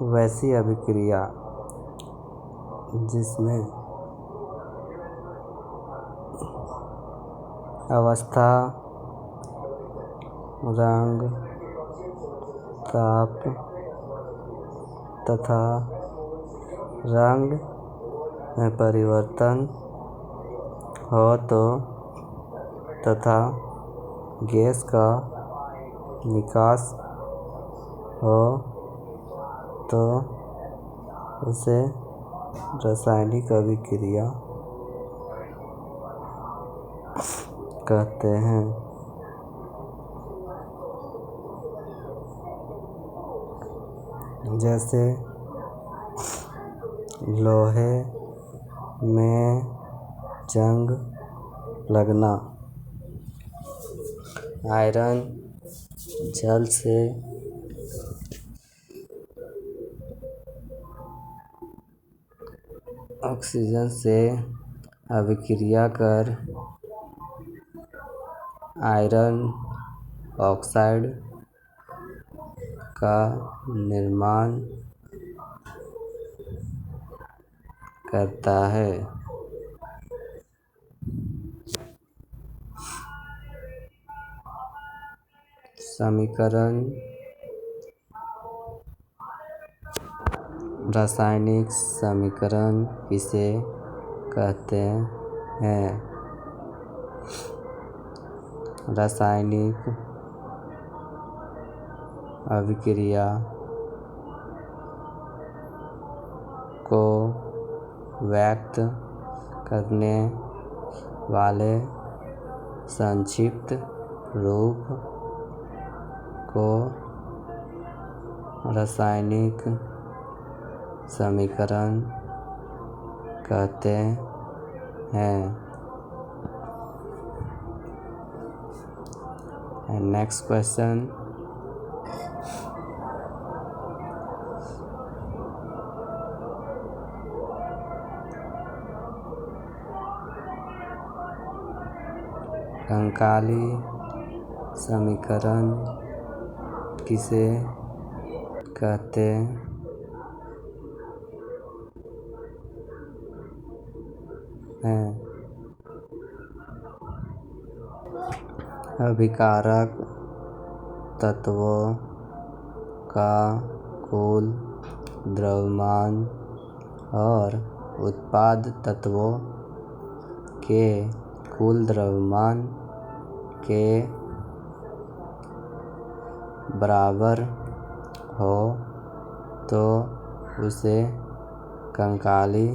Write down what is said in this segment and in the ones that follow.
वैसी अभिक्रिया जिसमें अवस्था, रंग, ताप तथा रंग में परिवर्तन हो तो तथा गैस का निकास हो तो उसे रासायनिक अभिक्रिया कहते हैं। जैसे लोहे में जंग लगना, आयरन जल से ऑक्सीजन से अभिक्रिया कर आयरन ऑक्साइड का निर्माण करता है। समीकरण रासायनिक समीकरण किसे कहते हैं? रासायनिक अभिक्रिया को व्यक्त करने वाले संक्षिप्त रूप को रासायनिक समीकरण कहते हैं। And next question, कंकाली समीकरण किसे कहते हैं? अभिकारक तत्वों का कुल द्रव्यमान और उत्पाद तत्वों के कुल द्रव्यमान के बराबर हो तो उसे कंकाली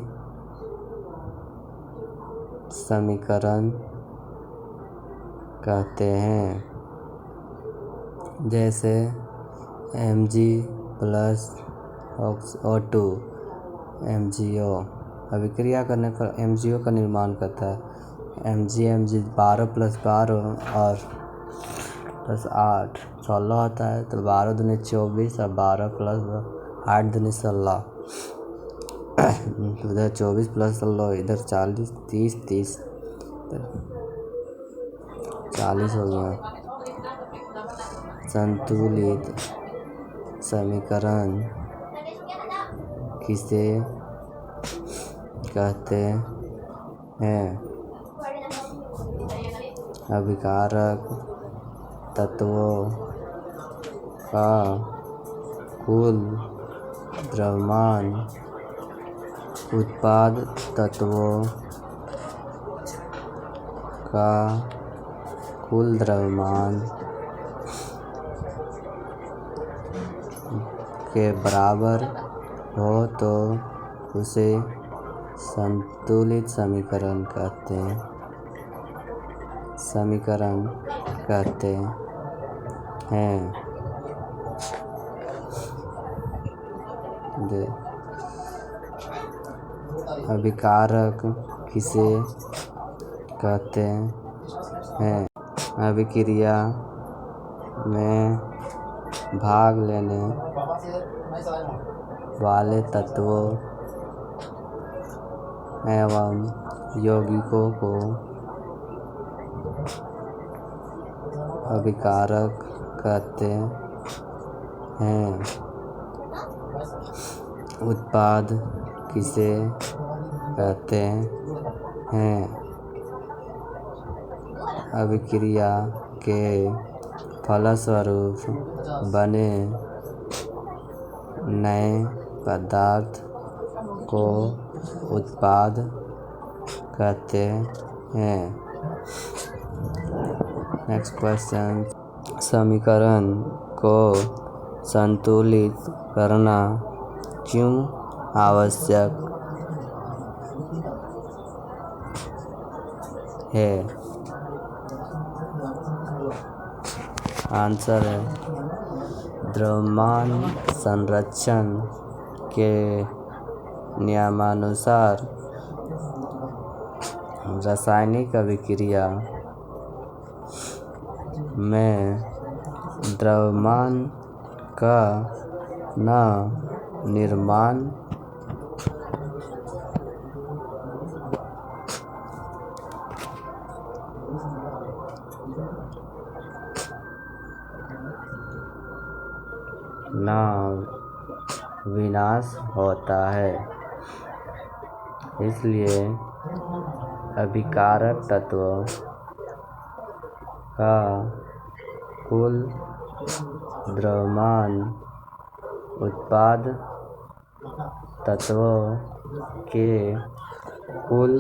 समीकरण कहते हैं। जैसे Mg प्लस O2 MgO अभिक्रिया करने पर MgO का निर्माण करता है। Mg 12 प्लस 12 और प्लस 8 16 होता है, तो 12 दूनी 24 और 12 प्लस 8 दूनी 16, उधर 24 प्लस 16 इधर 40 30 40 हो गया। संतुलित समीकरण किसे कहते हैं? अभिकारक तत्वों का कुल द्रव्यमान उत्पाद तत्वों का कुल द्रव्यमान के बराबर हो तो उसे संतुलित समीकरण कहते हैं। अभिकारक किसे कहते हैं? अभिक्रिया में भाग लेने वाले तत्वों एवं यौगिकों को अभिकारक कहते हैं। उत्पाद किसे कहते हैं? अभिक्रिया के फलस्वरूप बने नए पदार्थ को उत्पाद कहते हैं। नेक्स्ट क्वेश्चन, समीकरण को संतुलित करना क्यों आवश्यक है? आंसर है द्रव्यमान संरक्षण के नियमानुसार रासायनिक अभिक्रिया में द्रव्यमान का निर्माण न विनाश होता है। इसलिए अभिकारक तत्वों का कुल द्रव्यमान उत्पाद तत्वों के कुल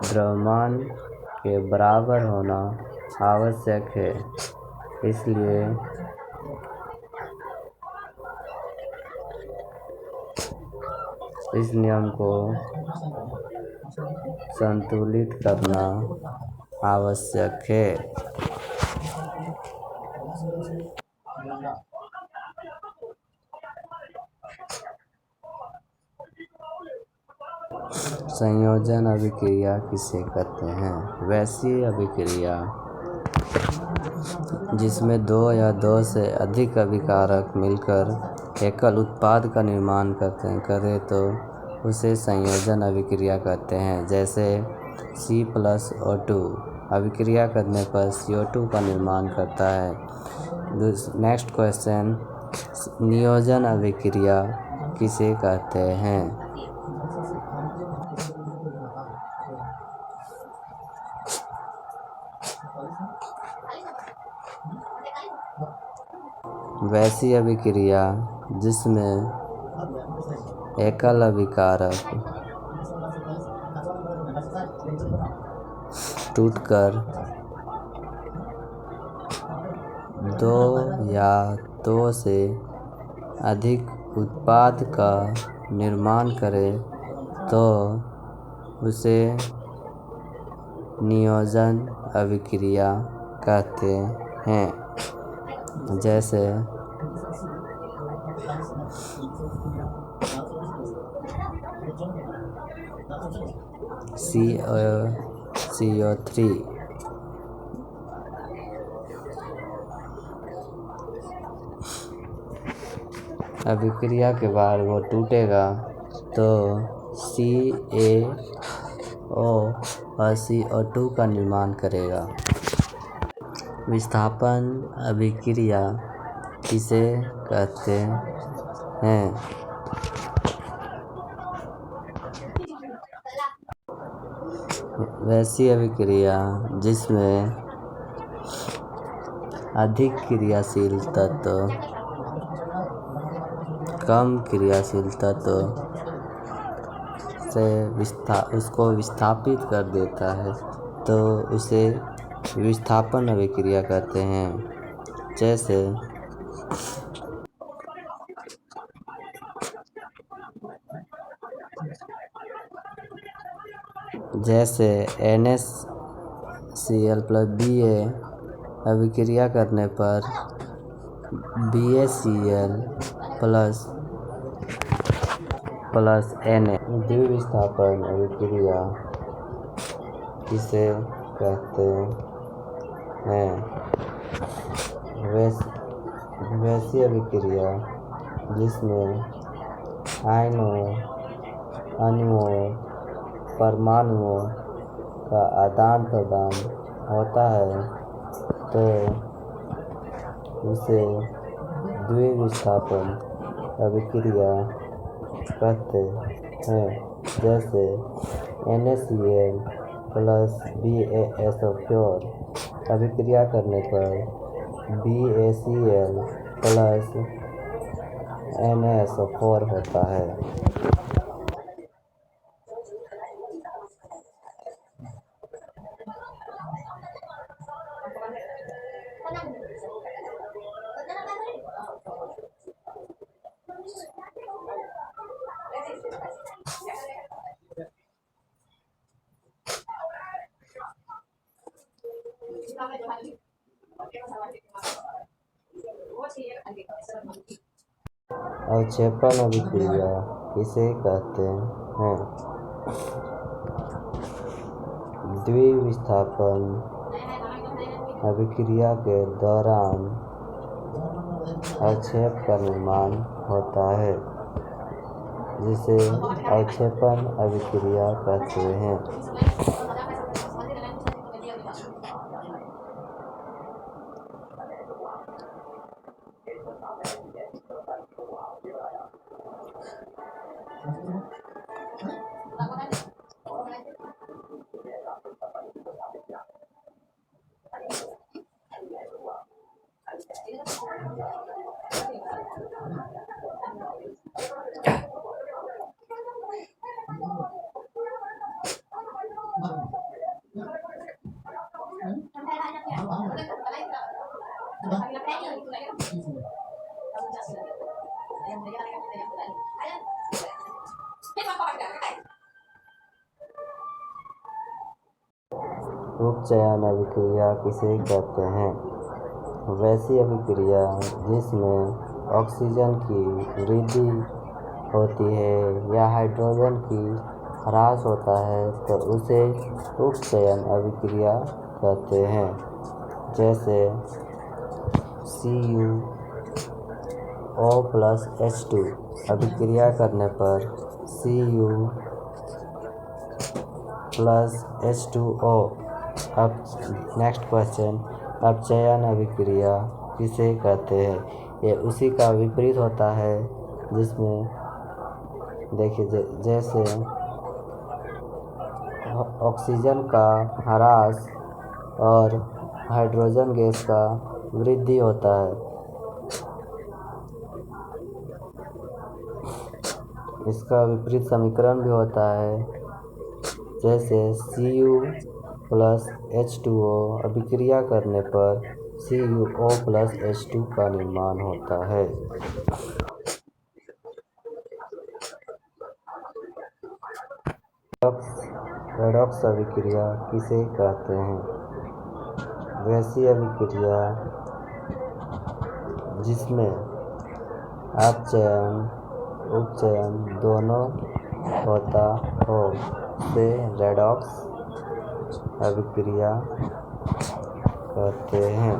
द्रव्यमान के बराबर होना आवश्यक है। इसलिए इस नियम को संतुलित करना आवश्यक है। संयोजन अभिक्रिया किसे कहते हैं? वैसी अभिक्रिया जिसमें दो या दो से अधिक अभिकारक मिलकर एकल उत्पाद का निर्माण करे तो उसे संयोजन अभिक्रिया कहते हैं। जैसे C+O2 अभिक्रिया करने पर CO2 का निर्माण करता है। नेक्स्ट क्वेश्चन, नियोजन अभिक्रिया किसे कहते हैं? वैसी अभिक्रिया जिसमें एकल अभिकारक टूटकर दो या दो से अधिक उत्पाद का निर्माण करे तो उसे नियोजन अभिक्रिया कहते हैं। जैसे CO3 अभिक्रिया के बाद वो टूटेगा तो CaO और CO2 का निर्माण करेगा। विस्थापन अभिक्रिया किसे कहते हैं? वैसी अभिक्रिया जिसमें अधिक क्रियाशील तत्व कम क्रियाशील तत्व से उसको विस्थापित कर देता है तो उसे विस्थापन अभिक्रिया कहते हैं। जैसे NaCl+Ba अभिक्रिया करने पर BaCl प्लस Na द्विविस्थापन अभिक्रिया किसे कहते हैं? वैसी अभिक्रिया जिसमें आयनों, अणुओं, परमाणुओं का आदान प्रदान होता है तो उसे द्विविस्थापन अभिक्रिया कहते हैं, जैसे NaCl प्लस BaSO4 अभिक्रिया करने पर BaCl प्लस NaSO4 होता है। अवक्षेपण अभिक्रिया किसे कहते हैं? द्विविस्थापन अभिक्रिया के दौरान अवक्षेप का निर्माण होता है, जिसे अवक्षेपण अभिक्रिया कहते हैं। उपचयन अभिक्रिया किसे कहते हैं? वैसी अभिक्रिया जिसमें ऑक्सीजन की वृद्धि होती है या हाइड्रोजन की ह्रास होता है तो उसे उपचयन अभिक्रिया कहते हैं। जैसे CuO प्लस H2 अभिक्रिया करने पर Cu प्लस H2O। अब नेक्स्ट क्वेश्चन, अपचयन अभिक्रिया किसे कहते हैं? ये उसी का विपरीत होता है, जिसमें देखिए जैसे ऑक्सीजन का ह्रास और हाइड्रोजन गैस का वृद्धि होता है। इसका विपरीत समीकरण भी होता है, जैसे Cu प्लस H2O अभिक्रिया करने पर CuO प्लस H2 का निर्माण होता है। रेडॉक्स अभिक्रिया किसे कहते हैं? वैसी अभिक्रिया जिसमें अपचयन उपचयन दोनों होता हो से रेडॉक्स अभिक्रिया कहते हैं।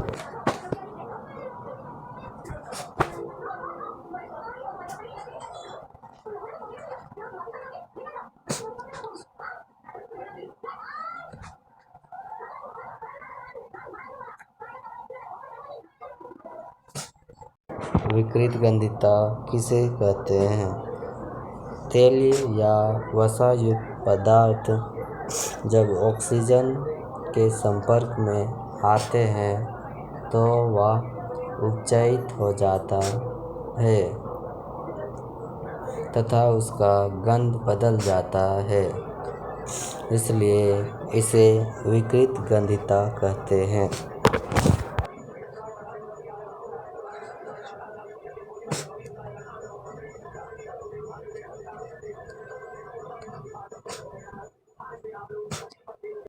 विकृत गंधिता किसे कहते हैं? तेल या वसायुक्त पदार्थ जब ऑक्सीजन के संपर्क में आते हैं तो वह उपचयित हो जाता है तथा उसका गंध बदल जाता है, इसलिए इसे विकृत गंधिता कहते हैं।